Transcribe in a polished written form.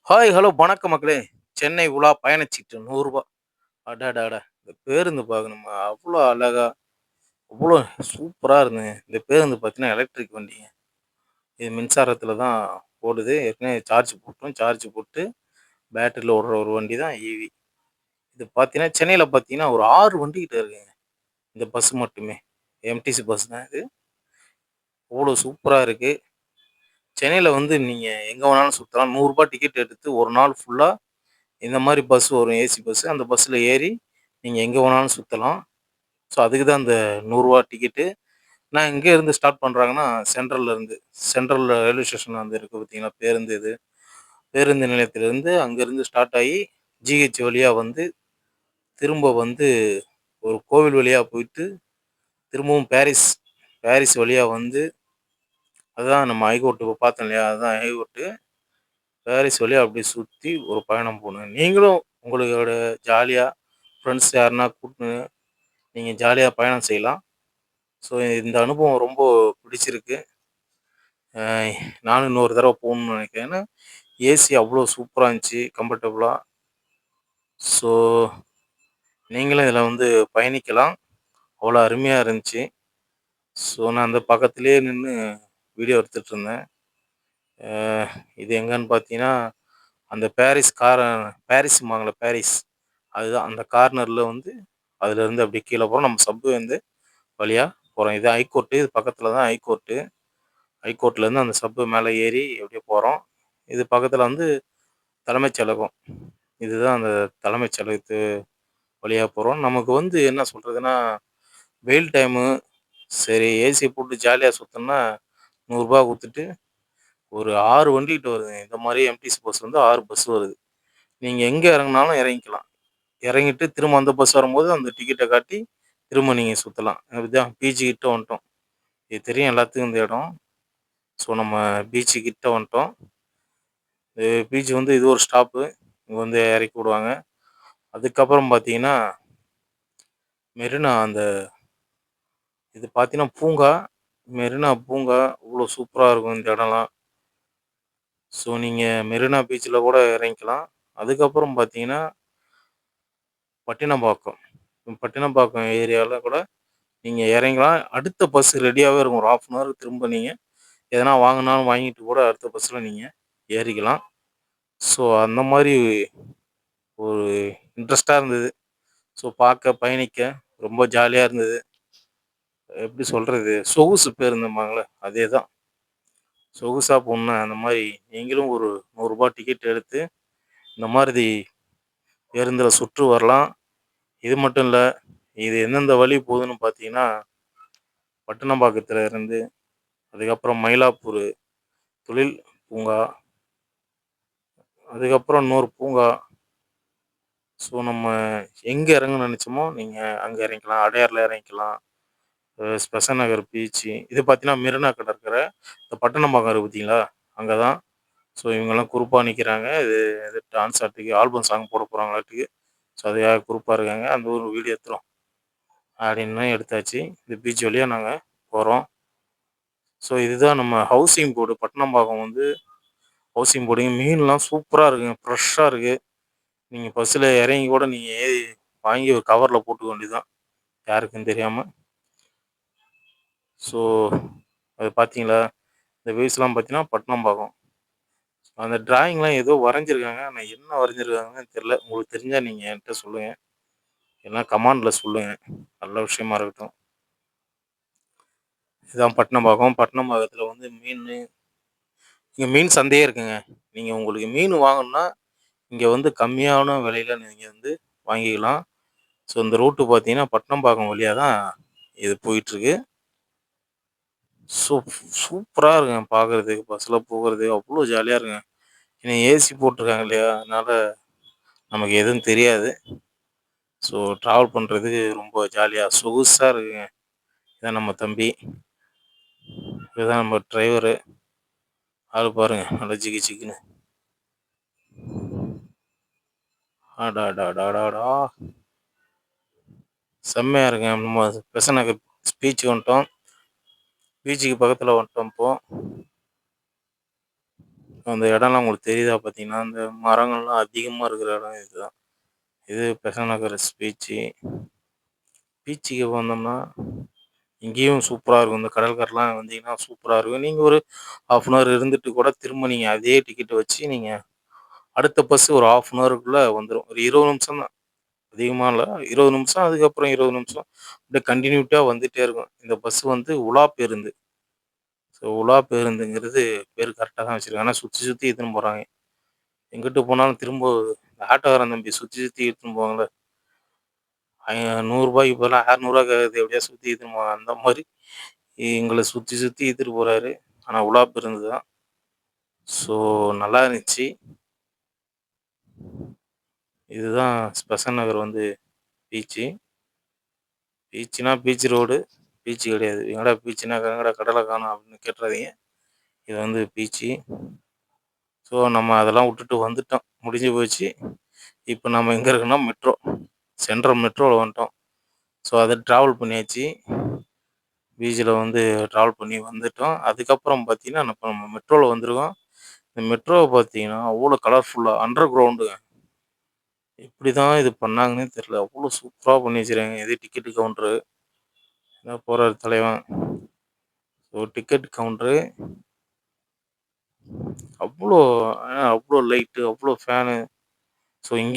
Hi, hello, வணக்கம் மக்களே. சென்னை உலா பயணச்சீட்டு ரூ. 100. அடடடா! இந்த பேருந்து பார்க்கணுமா, அவ்ளோ அழகா, அவ்ளோ சூப்பரா இருந்ததுங்க. இந்த பேருந்து பார்த்தீங்கன்னா, எலக்ட்ரிக் வண்டிங்க. இது மின்சாரத்தில தான் ஓடுது. ஏற்கனவே சார்ஜ் போட்டோம். சார்ஜ் போட்டு பேட்டரியில ஓடுற ஒரு வண்டி தான் ஈவி. இது பார்த்தீங்கன்னா, சென்னையில பார்த்தீங்கன்னா, ஒரு 6 வண்டி கிட்ட இருக்குங்க. இந்த பஸ் மட்டுமே. எம்டிசி பஸ் தான் இது. அவ்ளோ சூப்பரா இருக்கு. சென்னையில வந்து நீங்க எங்க வேணாலும் சுத்தலாம். ரூ. 100 டிக்கெட் எடுத்து ஒரு நாள் ஃபுல்லா இந்த மாரி பஸ் வரும். AC bus. அந்த பஸ்ஸில ஏறி நீங்க எங்க வேணாலும் சுத்தலாம். ஸோ, அதுக்கு தான் இந்த ரூ. 100 டிக்கெட்டு. நான் எங்க இருந்து ஸ்டார்ட் பண்றாங்கன்னா, சென்ட்ரல்ல இருந்து. சென்ட்ரல் ரயில்வே ஸ்டேஷன் வந்து இருக்கு பார்த்தீங்களா, பேருந்து இது. பேருந்து நிலையத்திலிருந்து அங்கருந்து ஸ்டார்ட் ஆயி, ஜிஹெச் வழியா வந்து, திரும்ப வந்து ஒரு கோவில் வழியா போயிட்டு, திரும்பவும் பாரிஸ் பாரிஸ் வழியா வந்து, அதுதான் நம்ம ஹைகோர்ட் பார்த்தோம் இல்லையா? அதுதான் ஹைகோர்ட்டு. பாரிஸ் வழியா அப்படியே சுத்தி ஒரு பயணம் போணும். நீங்களும் உங்களோட ஜாலியா ஃப்ரெண்ட்ஸ் யாருன்னா கூப்ட்டு நீங்க ஜாலியா பயணம் செய்யலாம். ஸோ, இந்த அனுபவம் ரொம்ப பிடிச்சிருக்கு. அ நானும் இன்னொரு தடவ போணும்னு நெனைக்கிறேன். ஏன்னா, ஏசி அவ்வளோ சூப்பரா இருந்துச்சு, கம்ஃபர்டபுளா. ஸோ, நீங்களும் இதில வந்து பயணிக்கலாம். அவ்வளோ அருமையா இருந்துச்சு. ஸோ, நான் அந்த பக்கத்திலேயே நின்னு வீடியோ எடுத்துட்டுருந்தேன். அ இது எங்கன்னு பார்த்தீங்கன்னா, அந்த பாரிஸ்ம்பாங்கல்ல பாரிஸ். அதுதான் அந்த கார்னர்ல வந்து அதிலருந்து அப்படியே கீழ போறோம். நம்ம சப்வே வந்து வழியா போறோம். இது ஹைகோர்ட்டு. இது பக்கத்தில தான் ஹைகோர்ட்டு. ஹைகோர்ட்லேருந்து அந்த சப்பு மேலே ஏறி அப்படியே போறோம். இது பக்கத்தில வந்து தலைமைச் செயலகம். இதுதான் அந்த தலைமைச் செயலகத்து வழியா போறோம். நமக்கு வந்து என்ன சொல்றதுன்னா, வெயில் டைமு சரி ஏசி போட்டு ஜாலியா சுத்தணும்னா ரூ. 100 குடுத்துட்டு ஒரு 6 வண்டிகிட்ட வருதுங்க. இந்த மாரி எம்டிசி பஸ் வந்து 6 பஸ் வருது. நீங்க எங்க இறங்குனாலும் இறங்கிக்கலாம். இறங்கிட்டு திரும்ப அந்த பஸ் வரும்போது அந்த டிக்கெட்ட காட்டி திரும்ப நீங்க சுத்தலாம். அப்படிதான் பீச் கிட்ட வந்துட்டோம். இது தெரியும் எல்லாத்துக்கும் இந்த இடம். ஸோ, நம்ம பீச்சு கிட்ட வந்துட்டோம். பீச் வந்து இது ஒரு ஸ்டாப்பு. இங்க வந்து இறக்கி விடுவாங்க. அதுக்கப்புறம் பார்த்தீங்கன்னா, மெரினா அந்த இது பார்த்தீங்கன்னா பூங்கா. மெரினா பூங்கா அவ்வளோ சூப்பரா இருக்கும் இந்த இடம்லாம். ஸோ, நீங்க மெரினா பீச்சில கூட இறங்கிக்கலாம். அதுக்கப்புறம் பார்த்தீங்கன்னா, பட்டினப்பாக்கம். பட்டினப்பாக்கம் ஏரியால கூட நீங்க இறங்கலாம். அடுத்த பஸ் ரெடியாவே இருக்கும். ஒரு 1/2 அன் ஹவர் திரும்ப நீங்க எதனா வாங்குனாலும் வாங்கிட்டு கூட அடுத்த பஸ்ல நீங்க ஏறிக்கலாம். ஸோ, அந்த மாரி ஒரு இன்ட்ரெஸ்ட்டா இருந்தது. ஸோ, பார்க்க, பயணிக்க ரொம்ப ஜாலியா இருந்தது. எப்படி சொல்றது? சொகுசு பேருந்தும்பாங்கல்ல, அதேதான். சொகுசா போணும்னா அந்த மாரி நீங்களும் ஒரு ரூ. 100 டிக்கெட் எடுத்து இந்த மாருதி பேருந்துல சுற்று வரலாம். இது மட்டும் இல்ல, இது எந்தெந்த வழி போகுதுன்னு பார்த்தீங்கன்னா, பட்டினப்பாக்கத்துல இருந்து, அதுக்கப்புறம் மயிலாப்பூர் தொழில் பூங்கா, அதுக்கப்புறம் இன்னொரு பூங்கா. ஸோ, நம்ம எங்க இறங்கணும்னு நெனைச்சோமோ, நீங்க அங்க இறங்கிக்கலாம். அடையார்ல இறங்கிக்கலாம். பெசன்ட் நகர் பீச்சு. இது பார்த்தீங்கன்னா, மெரினா கடற்கரை. இந்த பட்டணப்பாக்கம் இருக்கு பார்த்தீங்களா? அங்க தான். ஸோ, இவங்கலாம் குரூப்பா நிக்கிறாங்க. இது இது டான்ஸ் ஆடுறதுக்கு ஆல்பம் சாங் போட போறாங்களாட்டுக்கு. ஸோ, அதுக்காக குரூப்பா இருக்காங்க. அந்த ஒரு வீடியோ எடுத்துறோம். அப்படின்னு எடுத்தாச்சு. இந்த பீச் வழியா நாங்க போறோம். ஸோ, இதுதான் நம்ம ஹவுசிங் போர்டு. பட்டணப்பாக்கம் வந்து ஹவுசிங் போர்டு. இங்க மீன்லாம் சூப்பரா இருக்குங்க. ஃப்ரெஷ்ஷா இருக்கு. நீங்க பஸ்ஸில இறங்கி கூட நீங்க ஏறி வாங்கி ஒரு கவர்ல போட்டுக்க வேண்டியது தான். யாருக்கும் தெரியாம. ஸோ, அது பார்த்தீங்களா? இந்த வியூஸ்லாம் பார்த்தீங்கன்னா, பட்டணப்பாக்கம். அந்த டிராயிங்லாம் ஏதோ வரைஞ்சிருக்காங்க. ஆனா என்ன வரைஞ்சிருக்காங்கன்னு தெரியல. உங்களுக்கு தெரிஞ்சா நீங்க என்ட்ட சொல்லுங்க. இல்லனா கமெண்ட்ல சொல்லுங்க. நல்ல விஷயமா இருக்கட்டும். இதுதான் பட்டினப்பாக்கம். பட்டினப்பாக்கத்தில வந்து இங்க மீன் சந்தையே இருக்குங்க. நீங்க உங்களுக்கு மீன் வாங்கணும்னா, இங்க வந்து கம்மியான விலையில நீங்க வந்து வாங்கிக்கலாம். ஸோ, இந்த ரூட்டு பார்த்தீங்கன்னா, பட்டினப்பாக்கம் வழியா தான் இது போயிட்டுருக்கு. ஸோ, சூப்பரா இருக்குங்க பார்க்கறதுக்கு. பஸ்ல போகறது அவ்ளோ ஜாலியா இருக்குங்க. ஏன்னா ஏசி போட்டுருக்காங்க இல்லையா? அதனால நமக்கு எதுவும் தெரியாது. ஸோ, ட்ராவல் பண்றதுக்கு ரொம்ப ஜாலியா சொகுசா இருக்குங்க. இதான் நம்ம தம்பி. இதுதான் நம்ம டிரைவரு. ஆளு பாருங்க. நல்லா ஜிகு ஜிகுன்னு. அடடடடடா! செம்மையா இருக்குங்க. நம்ம பெசன்ட் நகர் பீச் வந்துட்டோம். பீச்சுக்கு பக்கத்துல வந்துட்டோம் இப்போ. அந்த இடம்லாம் உங்களுக்கு தெரியுதா பார்த்தீங்கன்னா, அந்த மரங்கள்லாம் அதிகமா இருக்கிற இடம் இதுதான். இது பெசன்ட் நகர் பீச்சு. பீச்சுக்கு வந்தோம்னா, இங்கேயும் சூப்பரா இருக்கும். இந்த கடற்கரைலாம் வந்தீங்கன்னா சூப்பரா இருக்கும். நீங்க ஒரு 1/2 அன் ஹவர் இருந்துட்டு கூட திரும்ப நீங்க அதே டிக்கெட்ட வச்சு நீங்க அடுத்த பஸ் ஒரு 1/2 அன் ஹவருக்குள்ள வந்துரும். ஒரு 20 நிமிஷம் தான். அதிகமா இல்ல. 20 நிமிஷம், அதுக்கப்புறம் 20 நிமிஷம். அப்படியே கன்டினியூட்டா வந்துட்டே இருக்கும். இந்த பஸ் வந்து உலா பேருந்து. ஸோ உலா பேருந்துங்கிறது பேரு கரெக்ட்டா தான் வச்சிருக்காங்க. ஆனா சுத்தி சுத்தி இழுத்துன்னு போறாங்க. எங்கிட்டு போனாலும் திரும்ப இந்த ஆட்டோக்காரன் தம்பி சுத்தி சுத்தி இழுத்துன்னு போவாங்கல்ல. ரூ. 100க்கு பதிலா ரூ. 600 கேட்கறது எப்படியா சுத்தி இழுத்துன்னு போவாங்க. அந்த மாரி எங்கள சுத்தி சுத்தி இழுத்துட்டு போறாரு. ஆனா உலா பேருந்து தான். ஸோ நல்லா இருந்துச்சு. இதுதான் பெசன்ட் நகர் வந்து பீச்சு. பீச்சுனா பீச் ரோடு. பீச் கிடையாது. எங்கடா பீச்சுனா எங்கடா கடல காணோம் அப்படின்னு கேட்டுறாதீங்க. இது வந்து பீச்சு. ஸோ நம்ம அதெல்லாம் விட்டுட்டு வந்துட்டோம். முடிஞ்சு போச்சு. இப்ப நம்ம எங்க இருக்கோம்னா மெட்ரோ. சென்ட்ரல் மெட்ரோல வந்துட்டோம். ஸோ அத டிராவல் பண்ணியாச்சு. பீச்சில வந்து டிராவல் பண்ணி வந்துட்டோம். அதுக்கப்புறம் பார்த்தீங்கன்னா, இப்ப நம்ம மெட்ரோல வந்திருக்கோம். இந்த மெட்ரோவ பார்த்தீங்கன்னா, அவ்வளோ கலர்ஃபுல்லா அண்டர் கிரவுண்டுங்க. எப்படிதான் இது பண்ணாங்கன்னே தெரியல. அவ்வளோ சூப்பரா பண்ணி வச்சிருக்காங்க. இது டிக்கெட் கவுண்டரு. இதோ போறாரு தலைவன். ஸோ டிக்கெட் கவுண்டரு அவ்வளோ அவ்வளோ லைட்டு, அவ்வளோ ஃபேனு. ஸோ இங்க